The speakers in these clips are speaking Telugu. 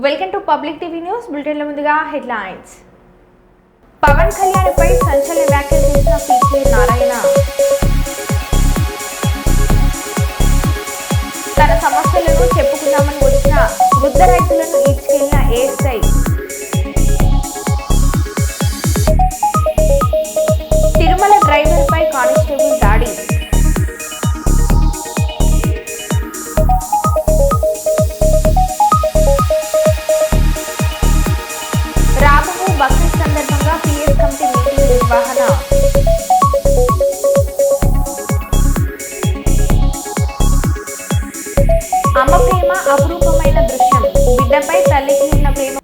Welcome to public TV news బులెటిన్ల ముందుగా హెడ్లైన్స్. పవన్ కళ్యాణ్ పై సంచలన వ్యాఖ్యలు చేసిన పీకే నారాయణ. తన సమస్యలను చెప్పుకుందామని వచ్చిన వృద్ధ రైతులను ఈడ్చుకెళ్లిన ఏఎస్ఐ. తిరుమల డ్రైవర్ పై కానిస్టేబుల్ దాడి. బక్రీద్ సందర్భంగా పిఎస్ కమిటీ మీటింగ్ నిర్వహణ. అమ్మ ప్రేమ అపురూపమైన దృశ్యం, బిడ్డపై తల్లికి ఉన్న ప్రేమ.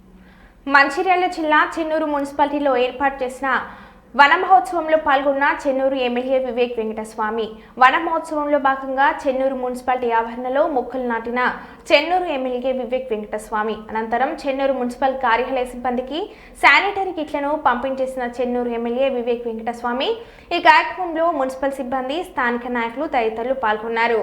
మంచిర్యాల జిల్లా చెన్నూరు మున్సిపాలిటీలో ఏర్పాటు చేసిన వన మహోత్సవంలో పాల్గొన్న చెన్నూరు ఎమ్మెల్యే వివేక్ వెంకటస్వామి. వన మహోత్సవంలో భాగంగా చెన్నూరు మున్సిపాలిటీ ఆవరణలో మొక్కలు నాటిన చెన్నూరు ఎమ్మెల్యే వివేక్ వెంకటస్వామి అనంతరం చెన్నూరు మున్సిపల్ కార్యాలయ సిబ్బందికి శానిటరీ కిట్లను పంపిణీ చేసిన చెన్నూరు ఎమ్మెల్యే వివేక్ వెంకటస్వామి. ఈ కార్యక్రమంలో మున్సిపల్ సిబ్బంది, స్థానిక నాయకులు తదితరులు పాల్గొన్నారు.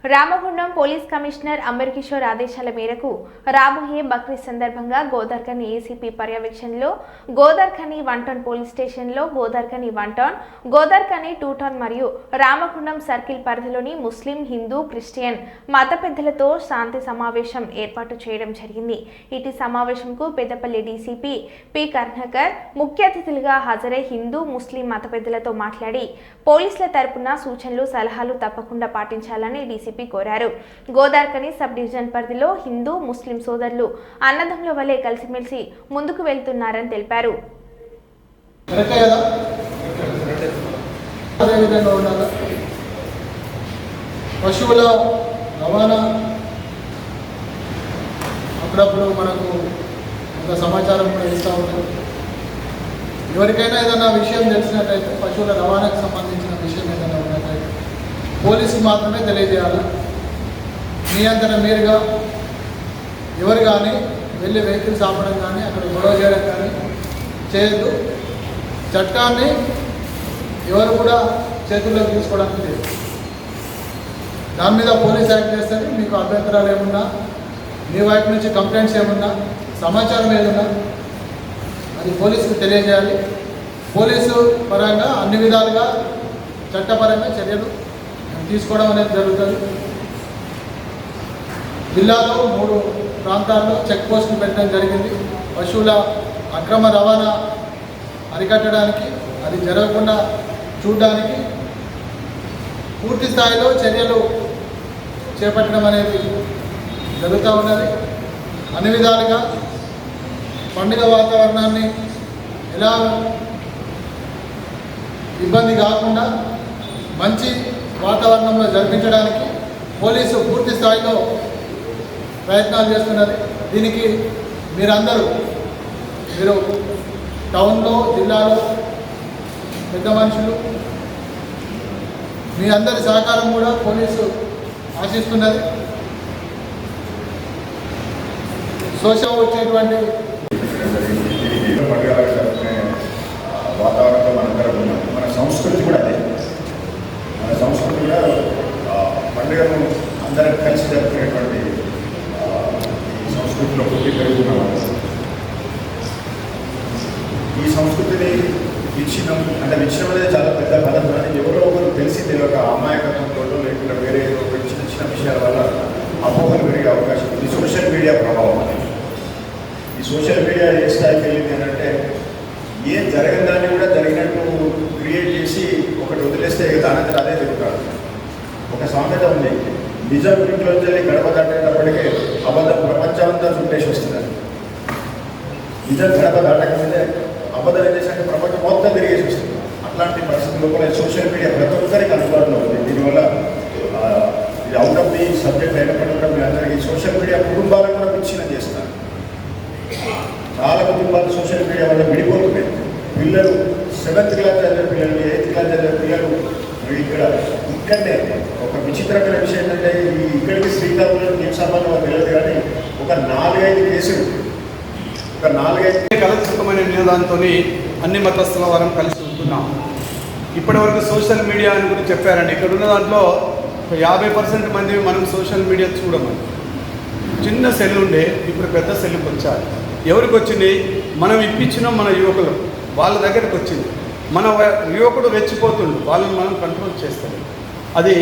రామగుండం పోలీస్ కమిషనర్ అంబర్ కిషోర్ ఆదేశాల మేరకు రాబోయే బక్రీద్ సందర్భంగా గోదార్ఖని ఏసీపీ పర్యవేక్షణలో గోదార్ఖని 1 టౌన్ పోలీస్ స్టేషన్లో గోదార్ఖని 1 టౌన్, గోదార్ఖని 2 టౌన్ మరియు రామగుండం సర్కిల్ పరిధిలోని ముస్లిం, హిందూ, క్రిస్టియన్ మత పెద్దలతో శాంతి సమావేశం ఏర్పాటు చేయడం జరిగింది. ఇటీ సమావేశంకు పెద్దపల్లి డీసీపీ పి కరుణాకర్ ముఖ్య అతిథులుగా హాజరై హిందూ, ముస్లిం మత పెద్దలతో మాట్లాడి పోలీసుల తరపున సూచనలు, సలహాలు తప్పకుండా పాటించాలని డీసీపీ కోరారు. గోదార్ఖని సబ్ డివిజన్ పరిధిలో హిందూ, ముస్లిం సోదరులు అన్నదమ్ముల వలె కలిసిమెలిసి ముందుకు వెళ్తున్నారని తెలిపారు. పశువుల రవాణా అప్పుడప్పుడు మనకు ఒక సమాచారం కూడా ఇస్తూ ఉంటారు. ఎవరికైనా ఏదైనా విషయం తెలిసినట్టయితే, పశువుల రవాణాకు సంబంధించిన విషయం ఏదైనా ఉన్నట్టయితే పోలీసుకు మాత్రమే తెలియజేయాలి. మీ అంతటా మీరుగా ఎవరు కానీ వెళ్ళి వెహికల్స్ ఆపడం కానీ, అక్కడ గొడవ చేయడం కానీ చేయొద్దు. చట్టాన్ని ఎవరు కూడా చేతుల్లోకి తీసుకోవడానికి లేదు. దాని మీద పోలీస్ యాక్ట్ చేస్తారు. మీకు అభ్యంతరాలు ఏమున్నా, మీ వైపు నుంచి కంప్లైంట్స్ ఏమున్నా, సమాచారం ఏమున్నా అది పోలీసుకు తెలియజేయాలి. పోలీసు పరంగా అన్ని విధాలుగా చట్టపరంగా చర్యలు తీసుకోవడం అనేది జరుగుతుంది. జిల్లాలో 3 ప్రాంతాల్లో చెక్ పోస్టులు పెట్టడం జరిగింది. పశువుల అక్రమ రవాణా అరికట్టడానికి, అది జరగకుండా చూడడానికి పూర్తి స్థాయిలో చర్యలు చేపట్టడం అనేది జరుగుతూ ఉన్నది. అన్ని విధాలుగా పండుగ వాతావరణాన్ని ఎలా ఇబ్బంది కాకుండా మంచి వాతావరణంలో జరిపించడానికి పోలీసు పూర్తి స్థాయిలో ప్రయత్నాలు చేస్తున్నది. దీనికి మీరు టౌన్లో, జిల్లాలో పెద్ద మనుషులు, మీ అందరి సహకారం కూడా పోలీసు ఆశిస్తున్నది. సోషల్ వచ్చేటువంటి వాతావరణంలో మనందరం ఉన్నాం. మన సంస్కృతి కూడా అదే. మన సంస్కృతి కూడా పండుగను అందరం కలిసి జరుపుకునేటువంటి ఈ సంస్కృతిలో పుట్టి పెరుగుతున్నాం. ఈ సంస్కృతిని విచ్ఛిన్నం అనేది చాలా పెద్ద పదం. అని ఎవరో ఒకరు తెలిసి తెలియక అమాయకత్వంతో లేకుండా వేరే చిన్న చిన్న విషయాల వల్ల అపోహలు పెరిగే అవకాశం ఉంది. సోషల్ మీడియా ప్రభావం అనేది. ఈ సోషల్ మీడియా ఏ స్థాయికి వెళ్ళింది అని అంటే, ఏం జరగని దాన్ని కూడా జరిగినట్టు క్రియేట్ చేసి ఒకటి వదిలేస్తే దానంతా అదే జరుగుతాడు. ఒక సామెత ఉంది, నిజం ఇంట్లో గడప దాటేటప్పటికే అబద్ధం ప్రపంచమంతా చుట్టేసి వస్తున్నారు. ఇంటర్ గడప దాటకముందే అబద్ధం ఏం చేసినట్టు ప్రపంచం మొత్తం తిరిగేసి వస్తుంది. అట్లాంటి పరిస్థితుల్లో కూడా సోషల్ మీడియా ప్రతి ఒక్కరికి అందుబాటులో ఉంది. దీనివల్ల ఇది అవుట్ ఆఫ్ ది సబ్జెక్ట్ అయినప్పటికీ కూడా మీ అందరికీ సోషల్ మీడియా కుటుంబాలను కూడా విచ్ఛిన్నం చేస్తారు. చాలా కుటుంబాలు సోషల్ మీడియా వల్ల విడిపోతున్నాయి. పిల్లలు 7th క్లాస్ చదివే పిల్లలు, 8th క్లాస్ చదివే పిల్లలు ఇక్కడనే ఒక విచిత్రమైన విషయం ఏంటంటే ఇక్కడికి శ్రీకాకుళం నీకు సంబంధం తెలియదు కానీ ఒక 4-5 కేసులు కలసుకమైన నినాదంతో అన్ని మతస్థుల వారం కలిసి ఉంటున్నాం. ఇప్పటివరకు సోషల్ మీడియా అని గురించి చెప్పారండి. ఇక్కడ ఉన్న దాంట్లో 50% మంది మనం సోషల్ మీడియా చూడమని. చిన్న సెల్ ఉండే ఇప్పుడు పెద్ద సెల్కి వచ్చారు. ఎవరికి వచ్చింది? మనం ఇప్పించినాం మన యువకులు, వాళ్ళ దగ్గరకు వచ్చింది. మన యువకుడు రెచ్చిపోతుండు, వాళ్ళని మనం కంట్రోల్ చేస్తాం. అది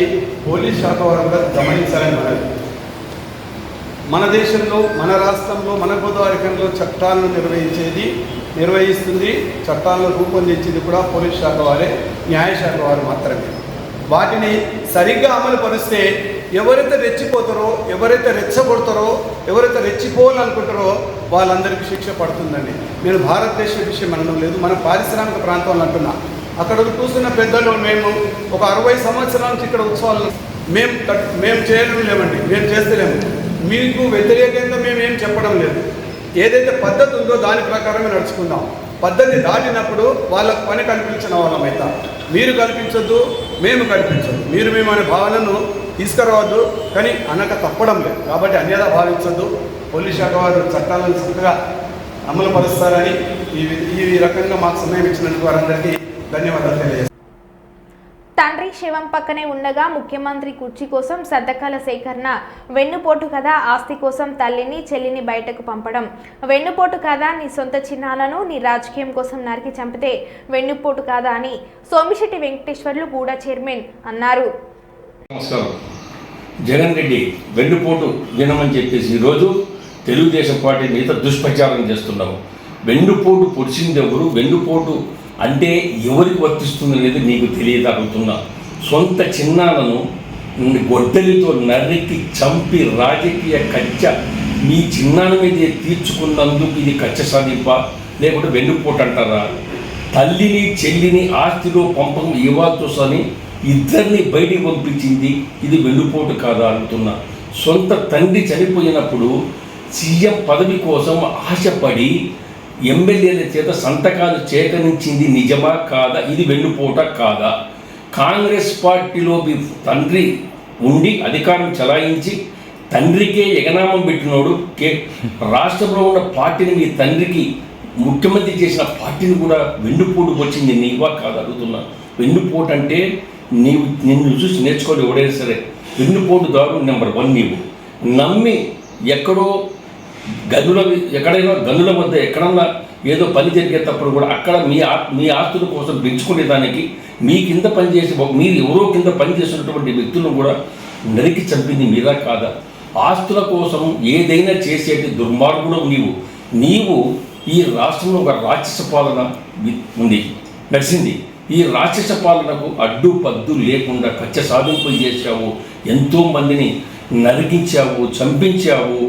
పోలీస్ శాఖ వారంగా గమనించాలని మన దేశంలో, మన రాష్ట్రంలో, మన గోదావరికంలో చట్టాలను నిర్వహిస్తుంది, చట్టాలను రూపొందించింది కూడా పోలీస్ శాఖ వారే, న్యాయశాఖ వారు మాత్రమే. వాటిని సరిగ్గా అమలు పరిస్తే ఎవరైతే రెచ్చిపోతారో, ఎవరైతే రెచ్చగొడతారో, ఎవరైతే రెచ్చిపోవాలనుకుంటారో వాళ్ళందరికీ శిక్ష పడుతుందండి. నేను భారతదేశ విషయం అనడం లేదు, మన పారిశ్రామిక ప్రాంతంలో అంటున్నా. అక్కడ చూస్తున్న పెద్దలు మేము ఒక 60 సంవత్సరాల నుంచి ఇక్కడ ఉత్సవాలు మేము చేయడం లేమండి, మేము చేస్తలేము. మీకు వ్యతిరేకంగా మేము ఏం చెప్పడం లేదు. ఏదైతే పద్ధతి ఉందో దాని ప్రకారమే నడుచుకుందాం. పద్ధతి దాటినప్పుడు వాళ్ళకు పని కల్పించిన వాళ్ళం అవుతాం. మీరు కల్పించొద్దు, మేము కల్పించొద్దు, మీరు మేము అనే భావనను తీసుకురావద్దు, కానీ అనక తప్పడం లేదు. కాబట్టి అన్యదా భావించొద్దు. పోలీస్ శాఖ వారు చట్టాలను చక్కగా అమలు పరుస్తారని ఈ రకంగా మాకు సమయం ఇచ్చినందుకు వారందరికీ ధన్యవాదాలు తెలియజేస్తాను. తండ్రి శవం పక్కనే ఉండగా ముఖ్యమంత్రి కుర్చీ కోసం సంతకాల సేకరణ, వెన్నుపోటు కథ, ఆస్తి కోసం తల్లిని చెల్లిని బయటకు పంపడం. వెన్నుపోటు కాదా, నీ సొంత చిన్నాలను నీ రాజకీయం కోసం నరికి చంపితే వెన్నుపోటు కాదా అని సోమిశెట్టి వెంకటేశ్వర్లు గూడా చైర్మన్ అన్నారు. నమస్కారం. జగన్ రెడ్డి వెన్నుపోటు దినమని చెప్పేసి ఈరోజు తెలుగుదేశం పార్టీ మీద దుష్ప్రచారం చేస్తున్నాము. వెన్నుపోటు పొడిచింది ఎవరు, వెన్నుపోటు అంటే ఎవరికి వర్తిస్తుంది అనేది నీకు తెలియదాగుతున్నా. సొంత చిన్నాలను గొడ్డలితో నరికి చంపి రాజకీయ కచ్చ మీ చిన్నాల మీదే తీర్చుకున్నందుకు ఇది కచ్చ సాధింప, లేకుంటే వెన్నుపోటు అంటారా? తల్లిని చెల్లిని ఆస్తిలో పంపకం ఇవ్వాల్సని ఇద్దరిని బయటికి పంపించింది, ఇది వెన్నుపోటు కాదా అంటున్నా. సొంత తండ్రి చనిపోయినప్పుడు సీఎం పదవి కోసం ఆశపడి ఎమ్మెల్యేల చేత సంతకాలు సేకరించింది నిజమా కాదా? ఇది వెన్నుపోట కాదా? కాంగ్రెస్ పార్టీలో మీ తండ్రి ఉండి అధికారం చలాయించి తండ్రికే ఎగనామం పెట్టినోడు, రాష్ట్రంలో ఉన్న పార్టీని మీ తండ్రికి ముఖ్యమంత్రి చేసిన పార్టీని కూడా వెన్నుపోటు వచ్చింది నీవా కాదా అడుగుతున్నా. వెన్నుపోటు అంటే నిన్ను చూసి నేర్చుకోవాలి ఎవడైనా సరే. వెన్నుపోటుదారు నెంబర్ 1. నీవు నమ్మి ఎక్కడో ఎక్కడైనా గనుల వద్ద ఎక్కడన్నా ఏదో పని జరిగేటప్పుడు కూడా అక్కడ మీ ఆస్తుల కోసం పెంచుకునేదానికి మీ కింద పనిచేసి మీరు ఎవరో కింద పనిచేసినటువంటి వ్యక్తులను కూడా నరికి చంపింది మీరా కాదా? ఆస్తుల కోసం ఏదైనా చేసేటి దుర్మార్గుడు నీవు. ఈ రాష్ట్రంలో ఒక రాక్షస పాలన ఉంది, నడిచింది. ఈ రాక్షస పాలనకు అడ్డుపద్దు లేకుండా కచ్చ సాధింపులు చేశావు, ఎంతోమందిని నరికించావు, చంపించావు,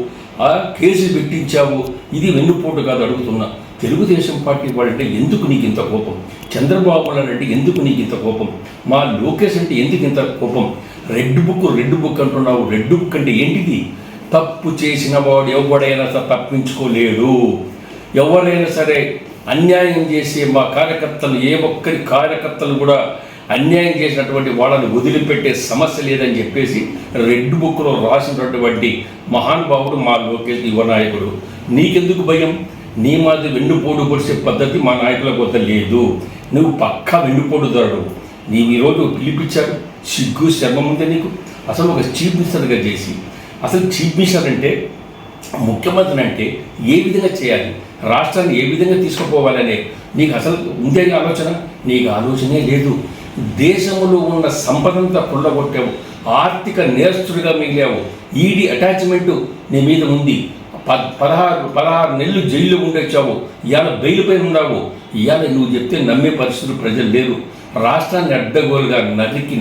కేసులు పెట్టించావు. ఇది వెన్నుపోటు కాదు అడుగుతున్నా. తెలుగుదేశం పార్టీ వాళ్ళంటే ఎందుకు నీకు ఇంత కోపం? చంద్రబాబు అంటే ఎందుకు నీకు ఇంత కోపం? మా లోకేష్ అంటే ఎందుకు ఇంత కోపం? రెడ్ బుక్ అంటున్నావు. రెడ్ బుక్ అంటే ఏంటిది? తప్పు చేసిన వాడు ఎవడైనా సరే తప్పించుకోలేడు. ఎవరైనా సరే అన్యాయం చేసే మా కార్యకర్తలు, ఏ ఒక్కరి కార్యకర్తలు కూడా అన్యాయం చేసినటువంటి వాళ్ళని వదిలిపెట్టే సమస్య లేదని చెప్పేసి రెడ్ బుక్లో రాసినటువంటి మహానుభావుడు మా లోకేష్ యువనాయకుడు. నీకెందుకు భయం? నీ మాది వెన్నుపోటు పొడిచే పద్ధతి మా నాయకుల కొత్త లేదు. నువ్వు పక్కా వెన్నుపోటుదారుడు. నీవు ఈరోజు పిలిపించారు, సిగ్గు శర్మ ముందే నీకు. అసలు ఒక చీఫ్ మినిస్టర్గా చేసి, అసలు చీఫ్ మినిస్టర్ అంటే ముఖ్యమంత్రి అంటే ఏ విధంగా చేయాలి, రాష్ట్రాన్ని ఏ విధంగా తీసుకుపోవాలనే నీకు అసలు ఉందే ఆలోచన? నీకు ఆలోచనే లేదు. దేశంలో ఉన్న సంపదంతా కొల్లగొట్టావు, ఆర్థిక నేరస్తుడిగా మిగిలావు. ఈడీ అటాచ్మెంటు నీ మీద ఉంది. 16 నెలలు జైల్లో ఉండొచ్చావు. ఇవాళ బెయిల్ పైన ఉన్నావు. ఇవాళ నువ్వు చెప్తే నమ్మే పరిస్థితులు ప్రజలు లేరు. రాష్ట్రాన్ని అడ్డగోలుగా నరికి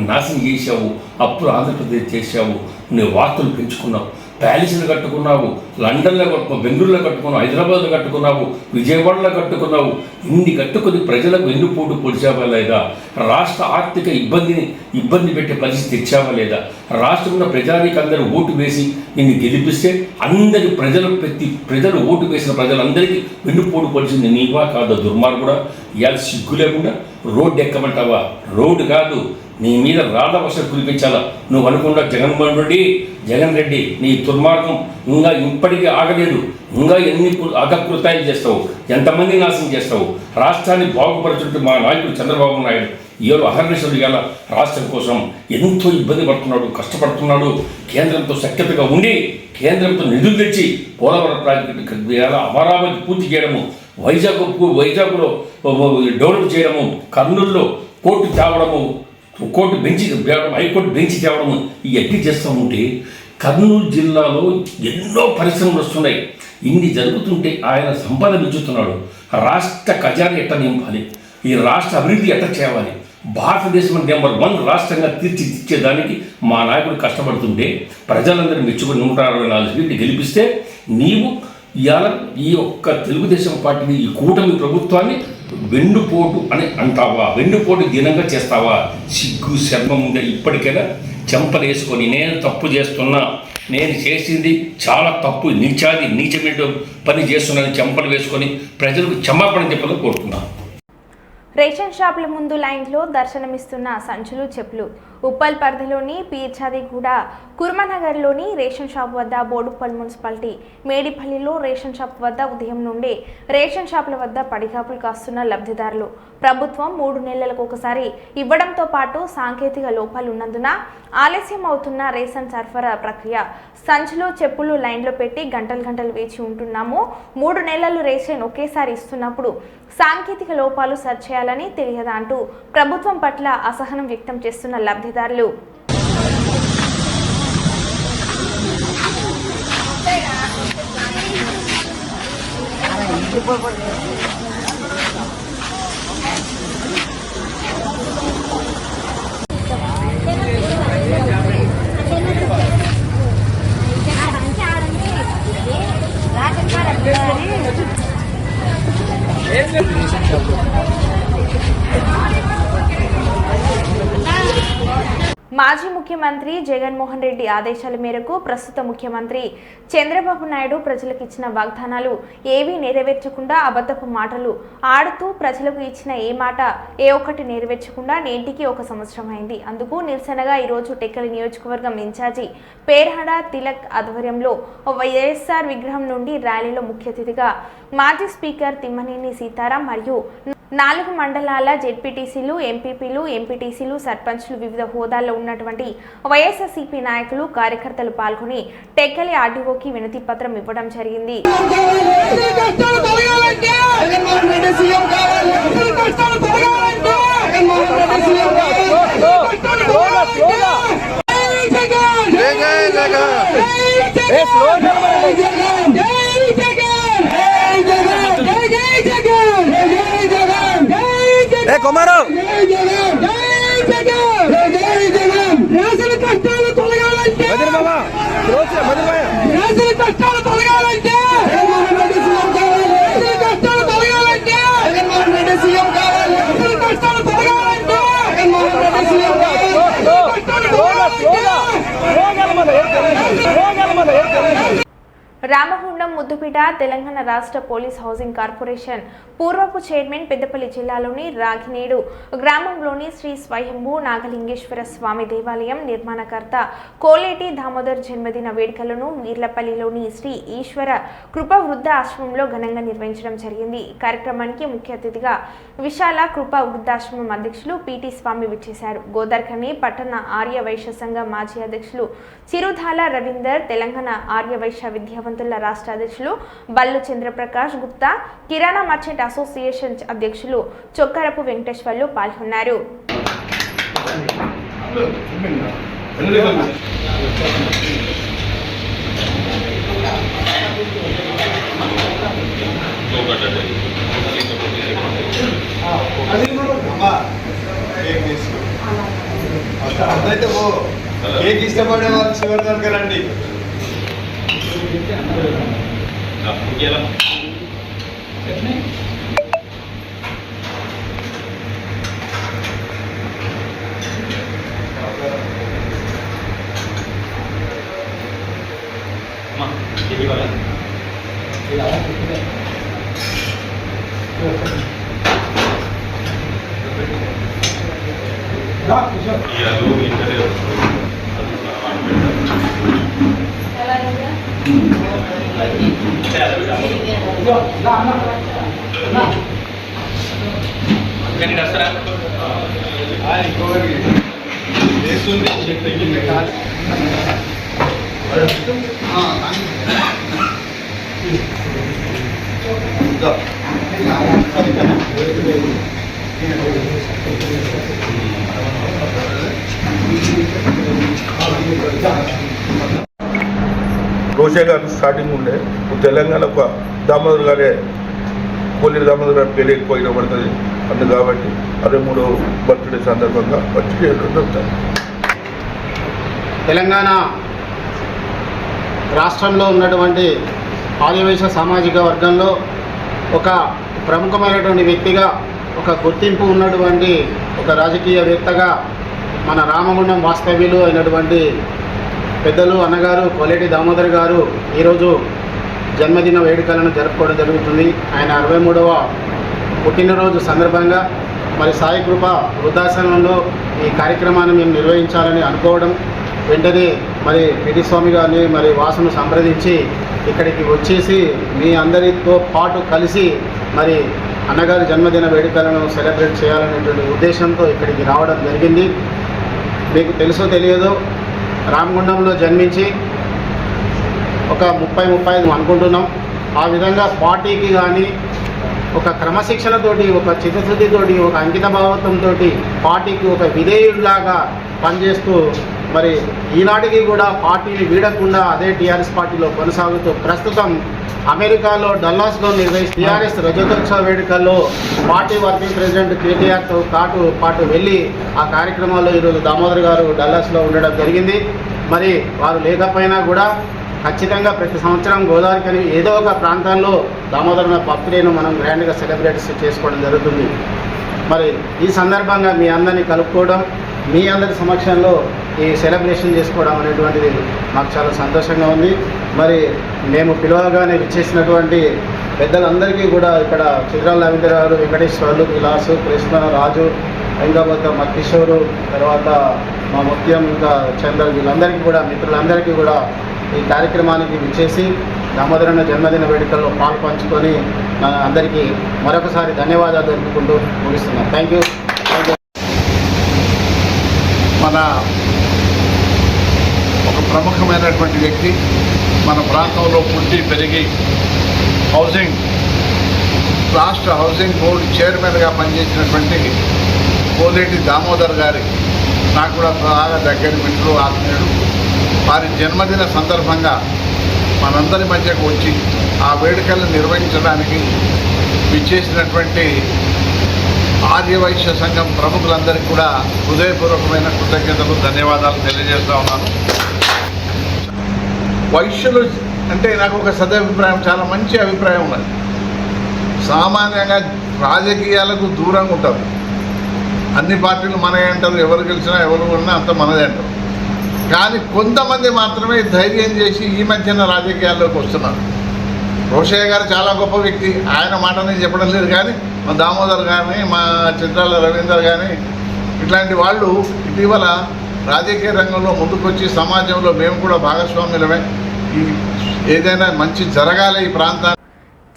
నాశనం చేశావు. అప్పుడు ఆంధ్రప్రదేశ్ చేశావు. నువ్వు వార్తలు పెంచుకున్నావు. ప్యాలెస్లు కట్టుకున్నావు, లండన్లో కట్టుకున్నావు, బెంగళూరులో కట్టుకున్నావు, హైదరాబాద్లో కట్టుకున్నావు, విజయవాడలో కట్టుకున్నావు. ఇన్ని కట్టుకుని ప్రజలకు వెన్నుపోటు పొడిచావా లేదా? రాష్ట్ర ఆర్థిక ఇబ్బంది పెట్టే పరిస్థితి తెచ్చావా లేదా? రాష్ట్రంలో ప్రజానికి అందరూ ఓటు వేసి నిన్ను గెలిపిస్తే అందరి ప్రజలు ఓటు వేసిన ప్రజలందరికీ వెన్నుపోటు పొడిచింది నీవా కాదు? దుర్మార్గుడా, ఇవాళ సిగ్గు లేకుండా రోడ్డు ఎక్కమంటావా? రోడ్డు కాదు, నీ మీద రాళ్ళ వర్షం కురిపించాలా. నువ్వు అనుకున్న జగన్ రెడ్డి నీ దుర్మార్గం ఇంకా ఇప్పటికీ ఆగలేదు. ఇంకా ఎన్ని అగకృతాలు చేస్తావు, ఎంతమంది నాశనం చేస్తావు? రాష్ట్రాన్ని బాగుపరచుంటూ మా నాయకుడు చంద్రబాబు నాయుడు ఏదో అహర్నిశలు ఇవాళ రాష్ట్రం కోసం ఎంతో ఇబ్బంది పడుతున్నాడు, కష్టపడుతున్నాడు. కేంద్రంతో సఖ్యతగా ఉండి కేంద్రంతో నిధులు తెచ్చి పోలవరం ప్రాజెక్టు ఇవాళ అమరావతి పూర్తి చేయడము, వైజాగ్లో డెవలప్ చేయడము, కర్నూలులో కోర్టు తేవడము, హైకోర్టు బెంచి తేవడము, ఇవన్నీ చేస్తూ ఉంటే కర్నూలు జిల్లాలో ఎన్నో పరిశ్రమలు వస్తున్నాయి. ఇన్ని జరుగుతుంటే ఆయన సంపద పెంచుతున్నాడు. రాష్ట్ర ఖజానా ఎట్ట నింపాలి, ఈ రాష్ట్ర అభివృద్ధి ఎట్ట చేయాలి, భారతదేశం నెంబర్ 1 రాష్ట్రంగా తీర్చిదిద్దేదానికి మా నాయకుడు కష్టపడుతుంటే ప్రజలందరూ మెచ్చుకొని 164 సీట్లు గెలిపిస్తే నీవు ఇవాళ ఈ ఒక్క తెలుగుదేశం పార్టీని, ఈ కూటమి ప్రభుత్వాన్ని వెన్నుపోటు అని అంటావా? వెన్నుపోటు దీనంగా చేస్తావా? సిగ్గు శర్మం ఉందా? ఇప్పటికైనా చెంపలు వేసుకొని నేను తప్పు చేస్తున్నా, నేను చేసింది చాలా తప్పు, నీచమైన పని చేస్తున్నానని చెంపలు వేసుకొని ప్రజలకు క్షమాపణ చెప్పాలని కోరుతున్నాను. రేషన్ షాపుల ముందు లైన్లో దర్శనమిస్తున్న సంచులు, చెప్పులు. ఉప్పల్ పరిధిలోని పీర్చాదిగూడ, కుర్మనగర్లోని రేషన్ షాప్ వద్ద, బోడుప్పల్ మున్సిపాలిటీ మేడిపల్లిలో రేషన్ షాప్ వద్ద ఉదయం నుండే రేషన్ షాపుల వద్ద పడిగాపులు కాస్తున్న లబ్ధిదారులు. ప్రభుత్వం 3 నెలలకు ఒకసారి ఇవ్వడంతో పాటు సాంకేతిక లోపాలు ఉన్నందున ఆలస్యం అవుతున్న రేషన్ సరఫరా ప్రక్రియ. సంచులు, చెప్పులు లైన్లో పెట్టి గంటలు వేచి ఉంటున్నాము. 3 నెలలు రేషన్ ఒకేసారి ఇస్తున్నప్పుడు సాంకేతిక లోపాలు సరిచేయాలని తెలియదా అంటూ ప్రభుత్వం పట్ల అసహనం వ్యక్తం చేస్తున్న లబ్ధిదారులు. మాజీ ముఖ్యమంత్రి జగన్మోహన్ రెడ్డి ఆదేశాల మేరకు ప్రస్తుత ముఖ్యమంత్రి చంద్రబాబు నాయుడు ప్రజలకు ఇచ్చిన వాగ్దానాలు ఏవీ నెరవేర్చకుండా అబద్ధపు మాటలు ఆడుతూ ప్రజలకు ఇచ్చిన ఏ ఒక్కటి నెరవేర్చకుండా నేటికి 1 సంవత్సరం అయింది. అందుకు నిరసనగా ఈరోజు టెక్కలి నియోజకవర్గం ఇన్ఛార్జి పేర్హడ తిలక్ ఆధ్వర్యంలో వైఎస్ఆర్ విగ్రహం నుండి ర్యాలీలో ముఖ్య అతిథిగా మాజీ స్పీకర్ తిమ్మనేని సీతారాం మరియు 4 మండలాల జెడ్పీటీసీలు, ఎంపీపీలు, ఎంపీటీసీలు, సర్పంచ్లు, వివిధ హోదాల్లో ఉన్నటువంటి వైఎస్ఆర్సీపీ నాయకులు, కార్యకర్తలు పాల్గొని టెక్కలి ఆర్డీఓకి వినతి పత్రం ఇవ్వడం జరిగింది. కుమారు రామగుండం ముద్దుపేట తెలంగాణ రాష్ట్ర పోలీస్ హౌసింగ్ కార్పొరేషన్ పూర్వపు చైర్మన్ పెద్దపల్లి జిల్లాలోని రాగినేడు గ్రామంలోని శ్రీ స్వయంభూ నాగలింగేశ్వర స్వామి దేవాలయం నిర్మాణకర్త కోలేటి దామోదర్ జన్మదిన వేడుకలను వీర్లపల్లిలోని శ్రీ ఈశ్వర కృప వృద్ధ ఆశ్రమంలో ఘనంగా నిర్వహించడం జరిగింది. ఈ కార్యక్రమానికి ముఖ్య అతిథిగా విశాల కృప వృద్ధాశ్రమం అధ్యక్షులు పిటి స్వామి విచ్చేశారు. గోదర్ఖని పట్టణ ఆర్య వైశ్య సంఘం మాజీ అధ్యక్షులు చిరుధాల రవీందర్, తెలంగాణ ఆర్య వైశ్య విద్యావంతుల రాష్ట్ర అధ్యక్షులు బల్లు చంద్రప్రకాష్ గుప్తా, కిరాణా మర్చెంట్ అసోసియేషన్ అధ్యక్షులు చొక్కరపు వెంకటేశ్వర్లు పాల్గొన్నారు. కేక్ ఇష్టపడే వాళ్ళు చివరి దగ్గర రండి. రోషే గారు స్టార్టింగ్ ఉండే తెలంగాణ ఒక దామోదర్ గారే కోలేరు దామోదర్ గారు పేరు ఎక్కువ పడుతుంది అందు కాబట్టి 63వ బర్త్డే సందర్భంగా వచ్చి జరుగుతారు. తెలంగాణ రాష్ట్రంలో ఉన్నటువంటి ఆదివాసీ సామాజిక వర్గంలో ఒక ప్రముఖమైనటువంటి వ్యక్తిగా, ఒక గుర్తింపు ఉన్నటువంటి ఒక రాజకీయవేత్తగా మన రామగుండం వాస్తవ్యులు అయినటువంటి పెద్దలు అన్నగారు కోలేటి దామోదర్ గారు ఈరోజు జన్మదిన వేడుకలను జరుపుకోవడం జరుగుతుంది. ఆయన 63వ పుట్టినరోజు సందర్భంగా మరి సాయి కృప వృద్ధాశ్రమంలో ఈ కార్యక్రమాన్ని మేము నిర్వహించాలని అనుకోవడం, వెంటనే మరి పిటి స్వామి గారిని మరి వాసును సంప్రదించి ఇక్కడికి వచ్చేసి మీ అందరితో పాటు కలిసి మరి అన్నగారి జన్మదిన వేడుకలను సెలబ్రేట్ చేయాలనేటువంటి ఉద్దేశంతో ఇక్కడికి రావడం జరిగింది. మీకు తెలుసో తెలియదో రామగుండంలో జన్మించి ఒక 30-35 అనుకుంటున్నాం. ఆ విధంగా పార్టీకి కానీ ఒక క్రమశిక్షణతోటి, ఒక చిత్తశుద్ధితోటి, ఒక అంకిత భావంతో పార్టీకి ఒక విధేయుడిలాగా పనిచేస్తూ మరి ఈనాటికి కూడా పార్టీని వీడకుండా అదే టీఆర్ఎస్ పార్టీలో కొనసాగుతూ ప్రస్తుతం అమెరికాలో డల్లాస్లో నిర్వహించిన టీఆర్ఎస్ రజతోత్సవ వేడుకల్లో పార్టీ వర్కింగ్ ప్రెసిడెంట్ కేటీఆర్తో పాటు వెళ్ళి ఆ కార్యక్రమాల్లో ఈరోజు దామోదర్ గారు డల్లాస్లో ఉండడం జరిగింది. మరి వారు లేకపోయినా కూడా ఖచ్చితంగా ప్రతి సంవత్సరం గోదావరికని ఏదో ఒక ప్రాంతాల్లో దామోదర్ బర్త్డేను మనం గ్రాండ్గా సెలబ్రేట్ చేసుకోవడం జరుగుతుంది. మరి ఈ సందర్భంగా మీ అందరినీ కలుపుకోవడం, మీ అందరి సమక్షంలో ఈ సెలబ్రేషన్ చేసుకోవడం అనేటువంటిది మాకు చాలా సంతోషంగా ఉంది. మరి మేము పిలవగానే విచ్చేసినటువంటి పెద్దలందరికీ కూడా ఇక్కడ చిత్రాల రవీంద్ర గారు, వెంకటేశ్వర్లు, విలాసు, కృష్ణ, రాజు, ఇంకా కిషోరు, తర్వాత మా ముత్యం, ఇంకా చంద్ర, వీళ్ళందరికీ కూడా మిత్రులందరికీ కూడా ఈ కార్యక్రమానికి విచ్చేసి దామోదరన్న జన్మదిన వేడుకల్లో పాలు పంచుకొని అందరికీ మరొకసారి ధన్యవాదాలు తెలుపుకుంటూ ముగిస్తున్నాను. Thank you. మన ఒక ప్రముఖమైనటువంటి వ్యక్తి, మన ప్రాంతంలో పుట్టి పెరిగి రాష్ట్ర హౌసింగ్ బోర్డు చైర్మన్గా పనిచేసినటువంటి కోలేటి దామోదర్ గారి నాకు కూడా బాగా దగ్గర మిత్రులు, ఆత్మీయుడు. వారి జన్మదిన సందర్భంగా మనందరి మధ్యకు వచ్చి ఆ వేడుకలను నిర్వహించడానికి విచ్చేసినటువంటి ఆర్యవైశ్య సంఘం ప్రముఖులందరికీ కూడా హృదయపూర్వకమైన కృతజ్ఞతలు, ధన్యవాదాలు తెలియజేస్తూ ఉన్నాను. వైశ్యులు అంటే నాకు ఒక సదభిప్రాయం, చాలా మంచి అభిప్రాయం ఉన్నది. సామాన్యంగా రాజకీయాలకు దూరంగా ఉంటారు. అన్ని పార్టీలు మనమే అంటారు, ఎవరు గెలిచినా ఎవరు ఉన్నా అంత మనదే అంటారు. కానీ కొంతమంది మాత్రమే ధైర్యం చేసి ఈ మధ్యన రాజకీయాల్లోకి వస్తున్నారు. రోషయ్య గారు చాలా గొప్ప వ్యక్తి, ఆయన మాట నేను చెప్పడం లేదు. కానీ మా దామోదర్ కానీ, మా చిత్రాల రవీందర్ కానీ ఇట్లాంటి వాళ్ళు ఇటీవల రాజకీయ రంగంలో ముందుకొచ్చి సమాజంలో మేము కూడా భాగస్వాములమే, ఏదైనా మంచి జరగాలి ఈ ప్రాంతాన్ని.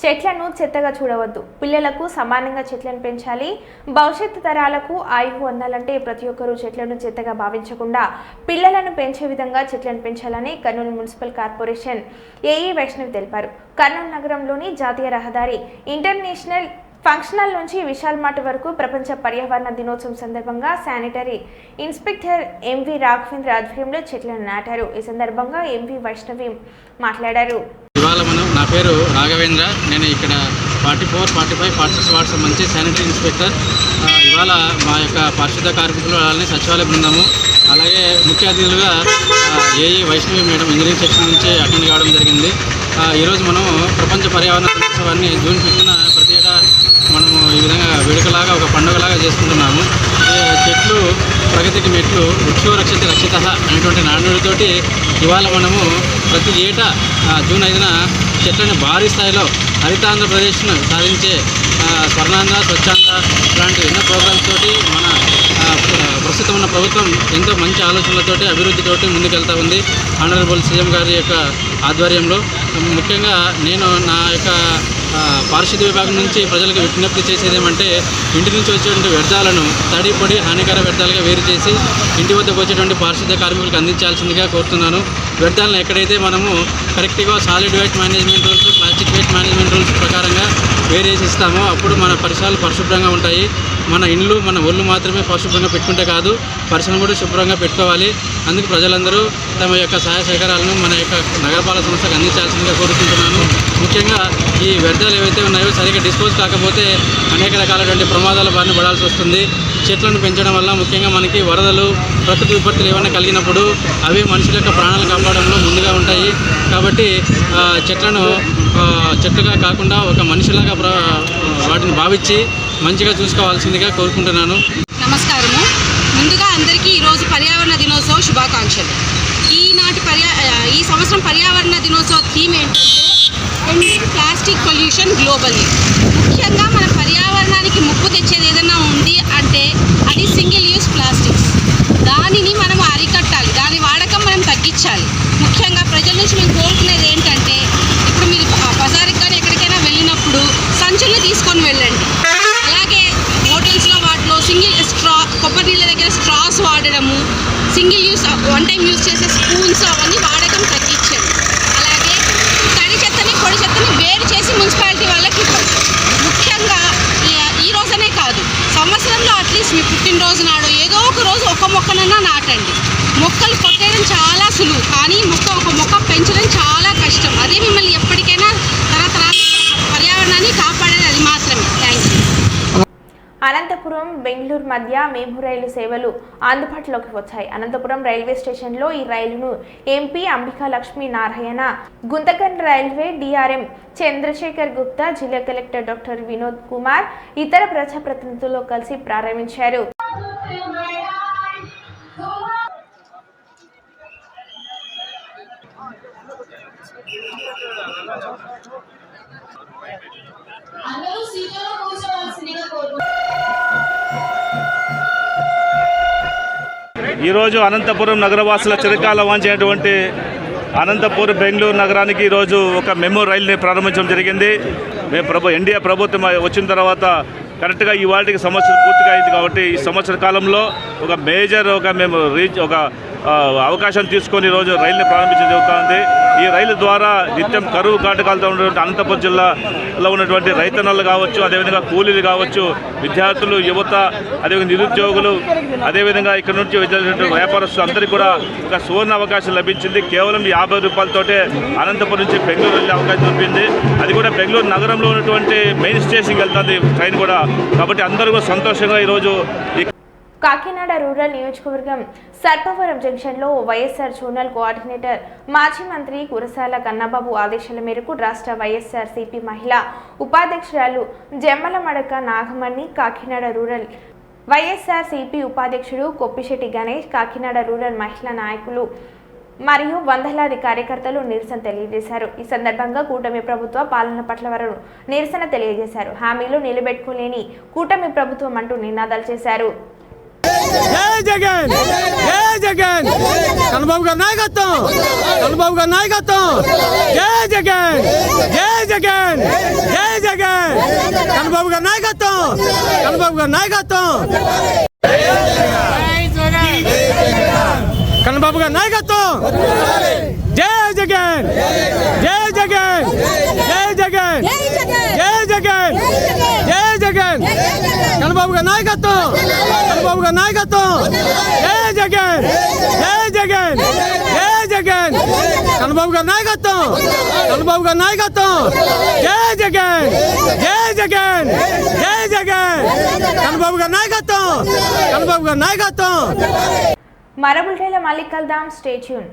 చెట్లను చెత్తగా చూడవద్దు. పిల్లలకు సమానంగా చెట్లను పెంచాలి. భవిష్యత్తు తరాలకు ఆయువు అందాలంటే ప్రతి ఒక్కరూ చెట్లను చెత్తగా భావించకుండా పిల్లలను పెంచే విధంగా చెట్లను పెంచాలని Kurnool municipal corporation AE Vaishnavi తెలిపారు. కర్నూలు నగరంలోని జాతీయ రహదారి ఇంటర్నేషనల్ ఫంక్షనల్ నుంచి విశాల్ మార్ట్ వరకు ప్రపంచ పర్యావరణ దినోత్సవం సందర్భంగా శానిటరీ ఇన్స్పెక్టర్ ఎంవి రాఘవేంద్ర ఆధ్వర్యంలో చెట్లను నాటారు. ఈ సందర్భంగా ఎంవి వైష్ణవి మాట్లాడారు. ఇవాళ నా పేరు రాఘవేంద్ర, నేను ఇక్కడ 44, 45, 46 వార్డ్స్ సంబంధించి శానిటరీ ఇన్స్పెక్టర్. ఇవాళ మా యొక్క పారిశుద్ధ కార్మికులు అలానే సచివాలయ బృందము, అలాగే అలాగే ముఖ్య అతిథులుగా AE Vaishnavi madam engineering section నుంచి అటెండ్ కావడం జరిగింది. ఈరోజు మనం ప్రపంచ పర్యావరణ దినోత్సవాన్ని జూన్ 5న ప్రతి ఏటా మనము ఈ విధంగా వేడుకలాగా ఒక పండుగలాగా చేసుకుంటున్నాము. చెట్లు ప్రగతికి మెట్లు, వృక్షో రక్షతి రక్షిత అనేటువంటి నానుడితోటి ఇవాళ మనము ప్రతి ఏటా జూన్ 5న చెట్లను భారీ స్థాయిలో హరితాంధ్రప్రదేశ్ను సాధించే స్వర్ణాంధ్ర, స్వచ్ఛాంధ్ర లాంటి ఎన్నో ప్రోగ్రామ్స్ తోటి మన ప్రస్తుతం ఉన్న ప్రభుత్వం ఎంతో మంచి ఆలోచనలతోటి అభివృద్ధితోటి ముందుకెళ్తూ ఉంది. ఆనరబుల్ సీఎం గారి యొక్క ఆధ్వర్యంలో ముఖ్యంగా నేను నా యొక్క పారిశుద్ధ్య విభాగం నుంచి ప్రజలకు విజ్ఞప్తి చేసేది ఏమంటే, ఇంటి నుంచి వచ్చేటువంటి వ్యర్థాలను తడి పొడి హానికర వ్యర్థాలుగా వేరు చేసి ఇంటి వద్దకు వచ్చేటువంటి పారిశుద్ధ్య కార్మికులకు అందించాల్సిందిగా కోరుతున్నాను. వ్యర్థాలను ఎక్కడైతే మనము కరెక్ట్గా solid waste management rules, plastic waste management rules ప్రకారంగా వేరేసి ఇస్తామో అప్పుడు మన పరిసరాలు పరిశుభ్రంగా ఉంటాయి. మన ఇండ్లు, మన ఒళ్ళు మాత్రమే పరిశుభ్రంగా పెట్టుకుంటే కాదు, పరిసరం కూడా శుభ్రంగా పెట్టుకోవాలి. అందుకు ప్రజలందరూ తమ యొక్క సహాయ సహకారాలను మన యొక్క నగరపాలక సంస్థకు అందించాల్సిందిగా కోరుకుంటున్నాను. ముఖ్యంగా ఈ వ్యర్థాలు ఏవైతే ఉన్నాయో సరిగ్గా డిస్పోజ్ కాకపోతే అనేక రకాలైనటువంటి ప్రమాదాల బారిన పడాల్సి వస్తుంది. చెట్లను పెంచడం వల్ల ముఖ్యంగా మనకి వరదలు, ప్రకృతి విపత్తులు ఏమైనా కలిగినప్పుడు అవి మనుషుల యొక్క ప్రాణాలు కాపాడడంలో ముందుగా ఉంటాయి. కాబట్టి చెట్లుగా కాకుండా ఒక మనిషిలాగా వాటిని భావించి మంచిగా చూసుకోవాల్సిందిగా కోరుకుంటున్నాను. నమస్కారము. ముందుగా అందరికీ ఈరోజు పర్యావరణ దినోత్సవ శుభాకాంక్షలు. ఈ సంవత్సరం పర్యావరణ దినోత్సవ థీమ్ ఏంటంటే ప్లాస్టిక్ పొల్యూషన్ గ్లోబల్లీ. ముఖ్యంగా మన పర్యావరణానికి ముప్పు తెచ్చేది ఏదైనా ఉంది అంటే అది సింగిల్ యూస్ ప్లాస్టిక్స్. దానిని మనం అరికట్టాలి, దాని వాడకం మనం తగ్గించాలి. ముఖ్యంగా ప్రజల నుంచి మేము కోరుకునేది ఏంటంటే, ఇప్పుడు మీరు బజార్కి కానీ ఎక్కడికైనా వెళ్ళినప్పుడు సంచులు తీసుకొని వెళ్ళండి. అలాగే హోటల్స్లో వాటిలో సింగిల్ కొబ్బరి నీళ్ళ దగ్గర స్ట్రాస్ వాడడము, single use one time use చేసే స్పూన్స్ అవన్నీ వాడకం తగ్గించండి. అలాగే తడి చెత్తని పొడి చెత్తని వేరు చేసి మున్సిపాలిటీ వాళ్ళకి ఇవ్వండి. ముఖ్యంగా ఈ రోజనే కాదు, సంవత్సరంలో అట్లీస్ట్ మీ పుట్టినరోజు నాడు ఏదో ఒక రోజు ఒక మొక్కనన్నా నాటండి. మొక్కలు కొట్టేయడం చాలా సులువు, కానీ ఒక మొక్క పెంచడం చాలా కష్టం. అదే మిమ్మల్ని ఎప్పటికైనా తరతరాల పర్యావరణాన్ని కాపాడేది అది మాత్రమే. Thank you. అనంతపురం బెంగళూరు మధ్య మేము రైలు సేవలు అందుబాటులోకి వచ్చాయి. అనంతపురం రైల్వే స్టేషన్లో ఈ రైలును MP Ambika Lakshmi Narayana, Guntakal railway DRM Chandrashekar Gupta, జిల్లా కలెక్టర్ డాక్టర్ వినోద్ కుమార్, ఇతర ప్రజాప్రతినిధులు కలిసి ప్రారంభించారు. ఈరోజు అనంతపురం నగరవాసుల చిరకాల వాంఛించినటువంటి అనంతపురం బెంగళూరు నగరానికి ఈరోజు ఒక మెమో రైలుని ప్రారంభించడం జరిగింది. మేము ఎన్డీఏ ప్రభుత్వం వచ్చిన తర్వాత కరెక్ట్గా ఈ వాటికి సంవత్సరం పూర్తిగా అయింది. కాబట్టి ఈ సంవత్సర కాలంలో ఒక మేజర్ మేము అవకాశం తీసుకొని ఈరోజు రైలుని ప్రారంభించడం జరుగుతుంది. ఈ రైలు ద్వారా నిత్యం కరువు కాటకాలతో ఉన్నటువంటి అనంతపురం జిల్లాలో ఉన్నటువంటి రైతన్నలు కావచ్చు, అదేవిధంగా కూలీలు కావచ్చు, విద్యార్థులు, యువత, అదేవిధంగా నిరుద్యోగులు, అదేవిధంగా ఇక్కడ నుంచి వచ్చేటువంటి వ్యాపారస్తులు అందరికీ కూడా ఒక సువర్ణ అవకాశం లభించింది. కేవలం 50 రూపాయలతోటే అనంతపురం నుంచి బెంగళూరు వెళ్ళే అవకాశం దొరికింది. అది కూడా బెంగళూరు నగరంలో ఉన్నటువంటి మెయిన్ స్టేషన్కి వెళ్తుంది ట్రైన్ కూడా. కాబట్టి అందరూ కూడా సంతోషంగా ఈరోజు కాకినాడ రూరల్ నియోజకవర్గం సర్పవరం జంక్షన్లో వైఎస్ఆర్ జోనల్ కోఆర్డినేటర్, మాజీ మంత్రి కురసాల కన్నబాబు ఆదేశాల మేరకు రాష్ట్ర వైఎస్ఆర్సీపీ మహిళా ఉపాధ్యక్షురాలు జమ్మల మడక నాగమణి, కాకినాడ రూరల్ వైఎస్ఆర్సీపీ ఉపాధ్యక్షుడు కొప్పిశెట్టి గణేష్, కాకినాడ రూరల్ మహిళా నాయకులు మరియు వందలాది కార్యకర్తలు నిరసన తెలియజేశారు. ఈ సందర్భంగా కూటమి ప్రభుత్వ పాలన పట్ల వారు నిరసన తెలియజేశారు. హామీలు నిలబెట్టుకోలేని కూటమి ప్రభుత్వం అంటూ నినాదాలు చేశారు. జై జగన్, జై జగన్, కన్నబాబు గారి నాయకత్వం, కన్నబాబు గారి నాయకత్వం, జై జగన్, జై జగన్, జై జగన్, కన్నబాబు గారి నాయకత్వం, కన్నబాబు గారి నాయకత్వం, కన్నబాబు గారి నాయకత్వం, జై జగన్, జై జగన్, జై జగన్, జై జగన్, జై జగన్, కన్నబాబు గారి నాయకత్వం, కన్నబాబు గారి నాయకత్వం, జై జగన్, జై జగన్, జై జగన్, కన్నబాబు గారి నాయకత్వం, కన్నబాబు గారి నాయకత్వం, జై జగన్, జై జగన్, జై జగన్, కన్నబాబు గారి నాయకత్వం, కన్నబాబు గారి నాయకత్వం. మరో బులెటిన్లో మళ్ళీ కలుద్దాం. Stay tune.